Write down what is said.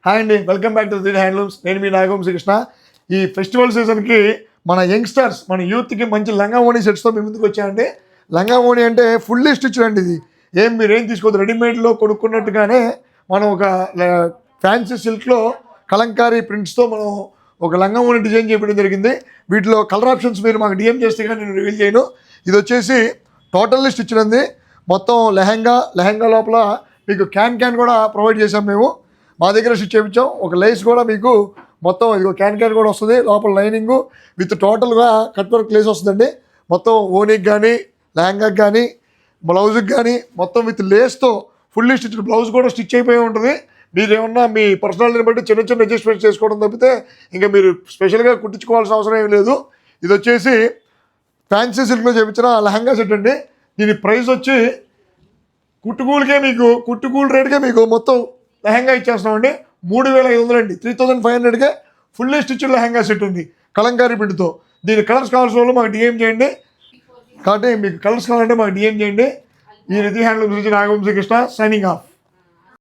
Hi అండి, welcome back to the handlooms. నేను మీ నాగవంశీ కృష్ణ. ఈ ఫెస్టివల్ సీజన్కి మన యంగ్స్టర్స్, మన యూత్కి మంచి లంగా ఓణి సెట్స్తో మీ ముందుకు వచ్చామండి. లంగా ఓణి అంటే ఫుల్లీ స్టిచ్ అండి. ఇది మీరేం తీసుకోవద్దు, రెడీమేడ్లో కొనుక్కున్నట్టుగానే మనం ఒక ఫ్యాన్సీ సిల్క్లో కలంకారీ ప్రింట్స్తో మనం ఒక లంగా ఓణి డిజైన్ చేయడం జరిగింది. వీటిలో కలర్ ఆప్షన్స్ మీరు మాకు డిఎం చేస్తే కానీ నేను రివీల్ చేయను. ఇది వచ్చేసి టోటల్లీ స్టిచ్ ఉంది. మొత్తం లెహంగా లోపల మీకు క్యాన్ కూడా ప్రొవైడ్ చేసాం. మేము మా దగ్గర స్టిచ్ చేయించాం. ఒక లేస్ కూడా మీకు మొత్తం ఇది క్యాన్ కూడా వస్తుంది. లోపల లైనింగు విత్ టోటల్గా కట్ వర్క్ లేస్ వస్తుందండి. మొత్తం ఓనీకి కానీ లెహంగాకి కానీ బ్లౌజ్కి కానీ మొత్తం విత్ లేస్తో ఫుల్లీ స్టిచ్. బ్లౌజ్ కూడా స్టిచ్ అయిపోయి ఉంటుంది. మీరు ఏమన్నా మీ పర్సనాలిటీని బట్టి చిన్న చిన్న అడ్జస్ట్మెంట్స్ చేసుకోవడం తప్పితే ఇంకా మీరు స్పెషల్గా కుట్టించుకోవాల్సిన అవసరం ఏమి లేదు. ఇది వచ్చేసి ఫ్యాన్సీ సిల్క్లో చేయించిన లెహంగా సెట్ అండి. దీని ప్రైస్ వచ్చి కుట్టుకూలు రేట్కే మీకు మొత్తం లెహంగా ఇచ్చేస్తున్నామండి. 3,500 అండి. 3,500కే ఫుల్లీ స్టిచ్డ్ లెహంగా సెట్ ఉంది కలంకారీ ప్రింట్తో. దీని కలర్స్ కావాల్సిన వాళ్ళు మాకు డిఎం చేయండి. కాబట్టి మీకు కలర్స్ కావాలంటే మాకు డిఎం చేయండి. ఈ రితి హ్యాండ్లూమ్స్ నుంచి నాగవంశీ కృష్ణ సైనింగ్ ఆఫ్.